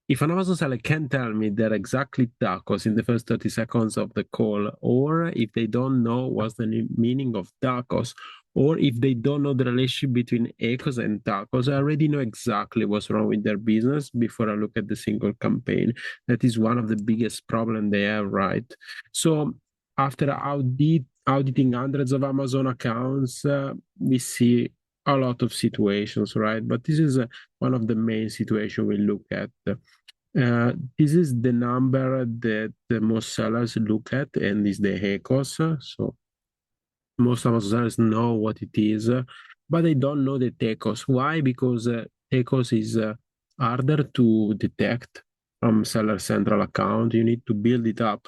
if an Amazon seller can tell me they're exactly tacos in the first 30 seconds of the call, or if they don't know what's the meaning of tacos, or if they don't know the relationship between ACoS and tacos, I already know exactly what's wrong with their business before I look at the single campaign. That is one of the biggest problems they have, right? So after auditing hundreds of Amazon accounts, we see a lot of situations, right? But this is one of the main situations we look at. This is the number that the most sellers look at, and is the ACoS. So most Amazon sellers know what it is, but they don't know the TECOS. Why? Because TECOS is harder to detect from seller central account. You need to build it up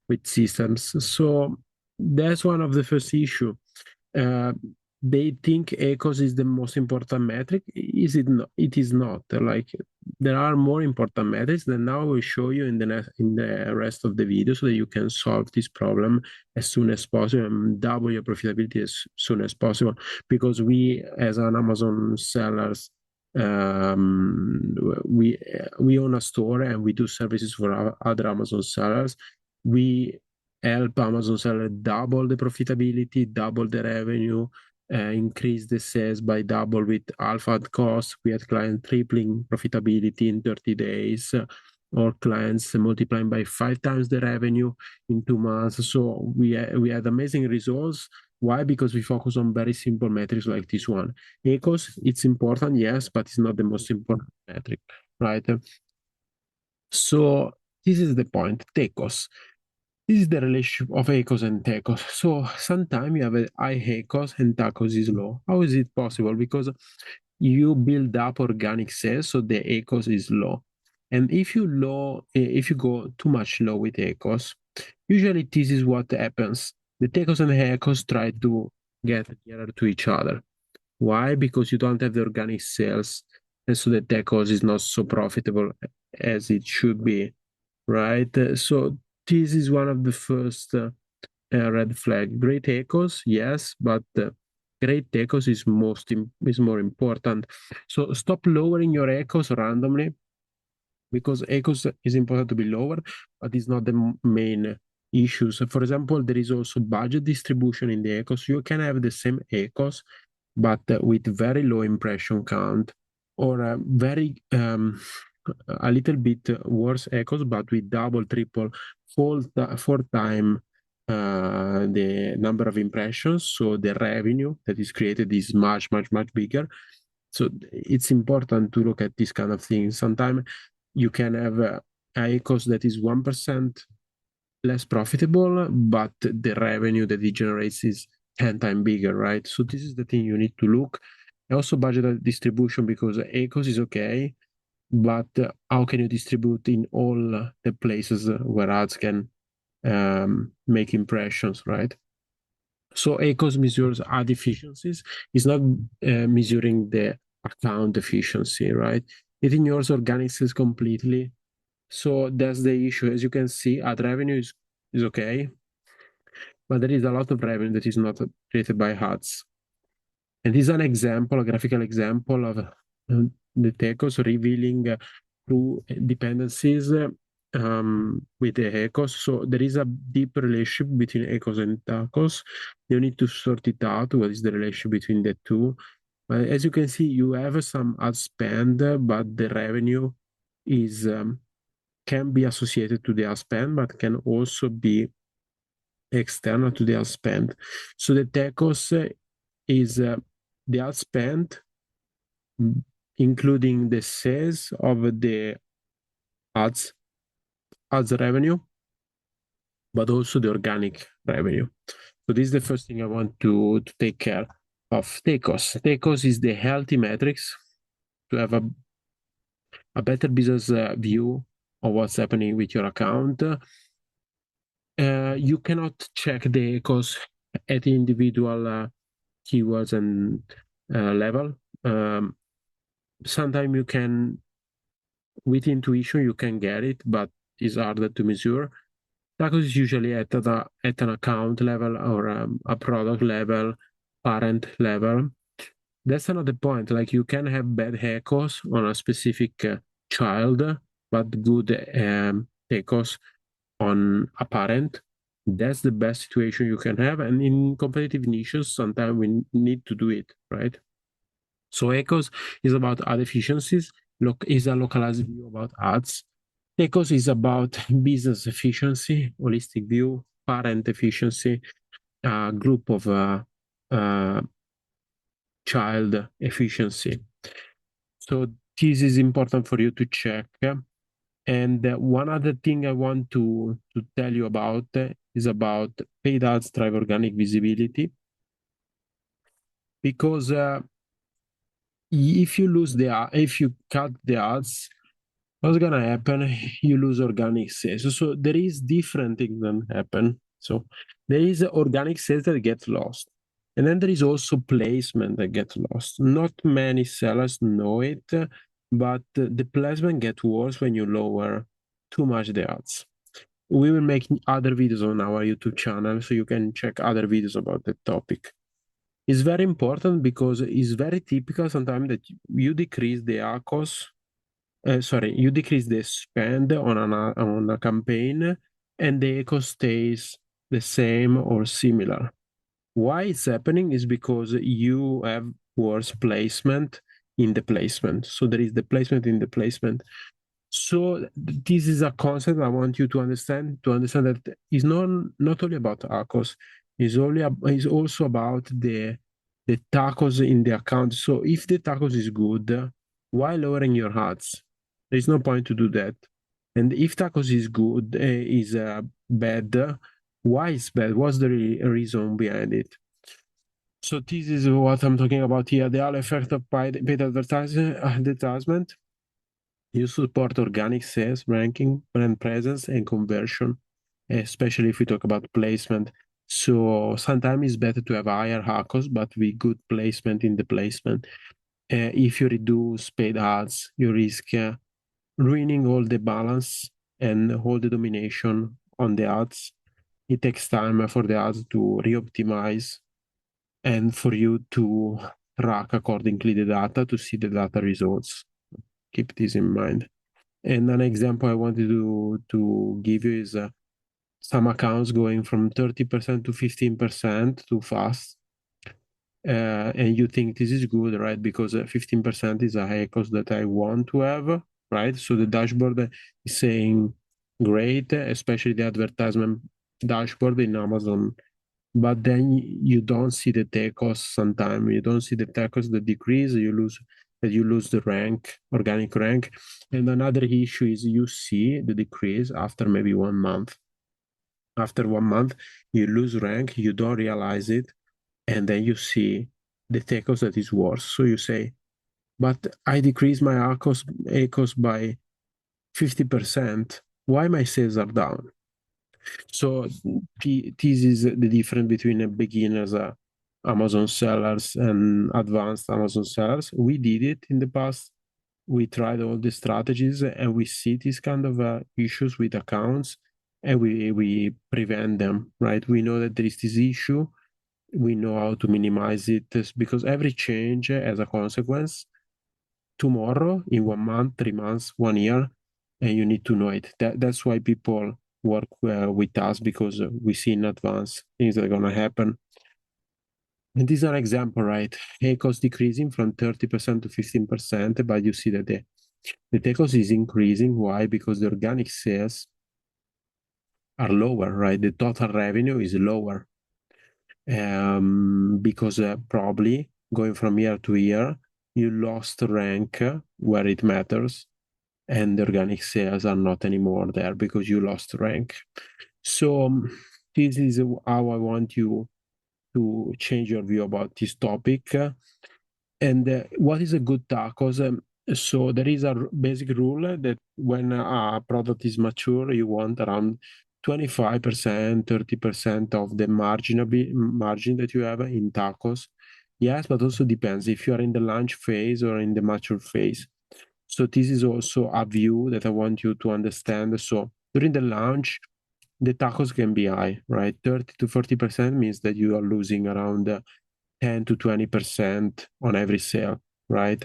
with systems. So that's one of the first issue. Uh, they think ACoS is the most important metric. Is it not? It is not. Like there are more important metrics that now I will show you in the rest of the video so that you can solve this problem as soon as possible and double your profitability as soon as possible. Because we, as an Amazon sellers, we own a store and we do services for our other Amazon sellers. We help Amazon seller double the profitability, double the revenue, increase the sales by double with alpha at cost. We had clients tripling profitability in 30 days, or clients multiplying by 5 times the revenue in 2 months. So we had amazing results. Why? Because we focus on very simple metrics like this one. ACoS, it's important, yes, but it's not the most important metric, right? So this is the point, TECOS. This is the relationship of ACoS and TECOS. So sometimes you have a high ACoS and TACoS is low. How is it possible? Because you build up organic sales, so the ACoS is low. And if you go too much low with ACoS, usually this is what happens. The TECOS and the ACoS try to get nearer to each other. Why? Because you don't have the organic sales, and so the TECOS is not so profitable as it should be, right? So this is one of the first red flag. Great ACoS, yes, but great ACoS is more important. So stop lowering your ACoS randomly, because ACoS is important to be lower, but it's not the main issue. So for example, there is also budget distribution in the ACoS. You can have the same ACoS, but with very low impression count, or a little bit worse ACoS, but with double, triple, four time the number of impressions. So the revenue that is created is much, much, much bigger. So it's important to look at this kind of things. Sometimes you can have a ACoS that is 1% less profitable, but the revenue that it generates is 10 times bigger, right? So this is the thing you need to look. And also budget distribution, because ACoS is okay, but how can you distribute in all the places where ads can make impressions, right? So ACoS measures ad efficiencies. It's not measuring the account efficiency, right? It ignores organic sales completely. So that's the issue. As you can see, ad revenue is okay, but there is a lot of revenue that is not created by ads. And this is an example, a graphical example of the TECOS revealing true dependencies with the ACoS. So there is a deep relationship between ACoS and TACoS. You need to sort it out. What is the relationship between the two? As you can see, you have some ad spend, but the revenue is can be associated to the ad spend, but can also be external to the ad spend. So the TECOS is the ad spend, including the sales of the ads revenue, but also the organic revenue. So this is the first thing I want to take care of. TECOS. TECOS is the healthy metrics to have a better business view of what's happening with your account. You cannot check the ACoS at individual keywords and level. Sometimes you can, with intuition, you can get it, but it's harder to measure. TACoS is usually at an account level, or a product level, parent level. That's another point. Like you can have bad ACoS on a specific child, but good ACoS on apparent. That's the best situation you can have. And in competitive niches, sometimes we need to do it, right? So ACoS is about ad efficiencies, is a localized view about ads. ACoS is about business efficiency, holistic view, parent efficiency, group of uh, child efficiency. So this is important for you to check. And one other thing I want to tell you about is about paid ads drive organic visibility. Because if you cut the ads, what's gonna happen? You lose organic sales. So there is different things that happen. So there is organic sales that get lost. And then there is also placement that gets lost. Not many sellers know it, but the placement gets worse when you lower too much the ads. We will make other videos on our YouTube channel, so you can check other videos about that topic. It's very important because it's very typical sometimes that you decrease the ACoS, you decrease the spend on a campaign, and the ACoS stays the same or similar. Why it's happening is because you have worse placement in the placement. So there is the placement in the placement. So this is a concept I want you to understand that it's not only about ACoS, it's also about the tacos in the account. So if the tacos is good, why lowering your ads? There is no point to do that. And if tacos is good, is bad, why is bad? What's the reason behind it? So this is what I'm talking about here. The Halo effect of paid advertisement. You support organic sales, ranking, brand presence, and conversion, especially if we talk about placement. So sometimes it's better to have higher ACoS, but with good placement in the placement. If you reduce paid ads, you risk ruining all the balance and all the domination on the ads. It takes time for the ads to re-optimize and for you to track accordingly the data to see the data results. Keep this in mind. And an example I wanted to give you is some accounts going from 30% to 15% too fast. And you think this is good, right? Because 15% is a ACoS that I want to have, right? So the dashboard is saying great, especially the advertisement dashboard in Amazon. But then you don't see the ACoS sometimes. You don't see the ACoS that decrease. You lose the rank, organic rank. And another issue is you see the decrease after maybe 1 month. After 1 month, you lose rank, you don't realize it, and then you see the ACoS that is worse. So you say, but I decreased my ACoS by 50%. Why my sales are down? So this is the difference between a beginners Amazon sellers and advanced Amazon sellers. We did it in the past. We tried all the strategies and we see these kind of issues with accounts and we prevent them, right? We know that there is this issue. We know how to minimize it because every change has a consequence tomorrow, in 1 month, 3 months, 1 year, and you need to know it. That's why people work with us because we see in advance things that are going to happen. And this is an example, right? ACoS decreasing from 30% to 15%, but you see that the ACoS is increasing. Why? Because the organic sales are lower, right? The total revenue is lower because probably going from year to year, you lost rank where it matters, and the organic sales are not anymore there because you lost rank. So this is how I want you to change your view about this topic. And what is a good tacos? So there is a basic rule that when a product is mature, you want around 25%, 30% of the margin that you have in tacos. Yes, but also depends if you are in the launch phase or in the mature phase. So this is also a view that I want you to understand. So during the launch, the tacos can be high, right? 30 to 40% means that you are losing around 10 to 20% on every sale, right?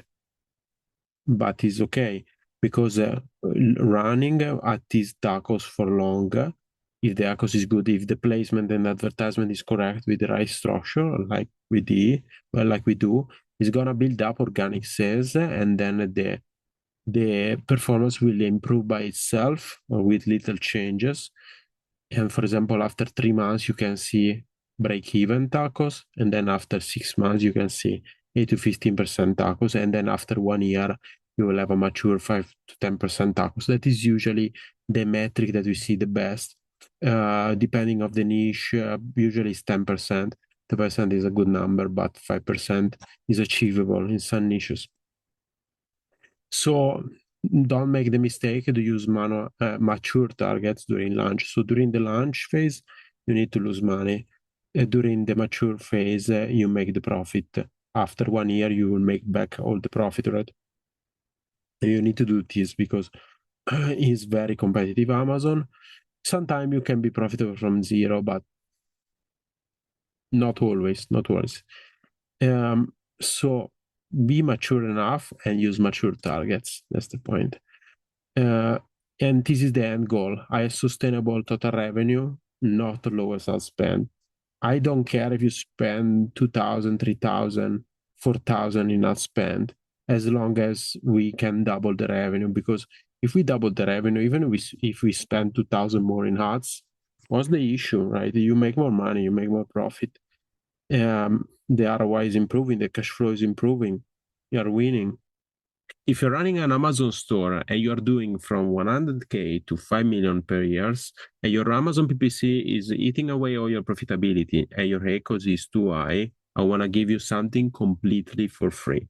But it's okay. because running at these tacos for long, if the ACoS is good, if the placement and advertisement is correct with the right structure, like we do, it's gonna build up organic sales, and then the performance will improve by itself or with little changes. And for example, after 3 months, you can see break-even tacos, and then after 6 months, you can see 8 to 15% tacos, and then after 1 year, you will have a mature 5 to 10% tacos. That is usually the metric that we see the best. Depending of the niche, usually it's 10%. 10% is a good number, but 5% is achievable in some niches. So don't make the mistake to use mature targets during launch. So during the launch phase, you need to lose money. During the mature phase, you make the profit. After 1 year, you will make back all the profit, right? And you need to do this because it's very competitive, Amazon. Sometimes you can be profitable from zero, but not always, not always. So be mature enough and use mature targets. That's the point. And this is the end goal. I have sustainable total revenue, not lowest ad spend. I don't care if you spend 2,000, 3,000, 4,000 in ad spend, as long as we can double the revenue. Because if we double the revenue, even if we spend 2,000 more in ads, what's the issue, right? You make more money, you make more profit. The ROI is improving, the cash flow is improving, you are winning. If you're running an Amazon store and you're doing from 100K to 5 million per year, and your Amazon PPC is eating away all your profitability and your ACoS is too high, I want to give you something completely for free.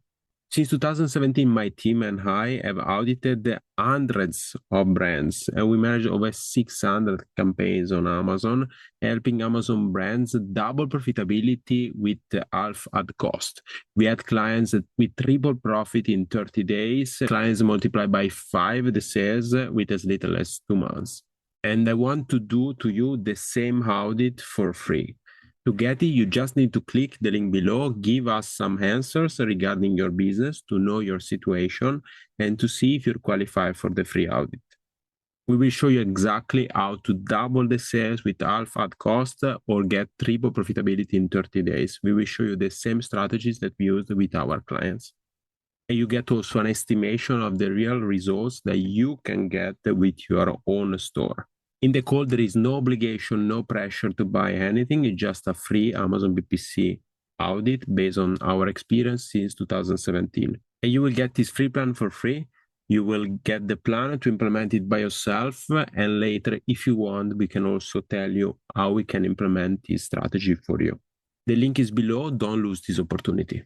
Since 2017, my team and I have audited hundreds of brands, and we manage over 600 campaigns on Amazon, helping Amazon brands double profitability with half ad cost. We had clients with triple profit in 30 days, clients multiply by 5 the sales with as little as 2 months. And I want to do to you the same audit for free. To get it, you just need to click the link below, give us some answers regarding your business to know your situation and to see if you're qualified for the free audit. We will show you exactly how to double the sales with half ad cost or get triple profitability in 30 days. We will show you the same strategies that we use with our clients. And you get also an estimation of the real results that you can get with your own store. In the call, there is no obligation, no pressure to buy anything. It's just a free Amazon BPC audit based on our experience since 2017. And you will get this free plan for free. You will get the plan to implement it by yourself. And later, if you want, we can also tell you how we can implement this strategy for you. The link is below. Don't lose this opportunity.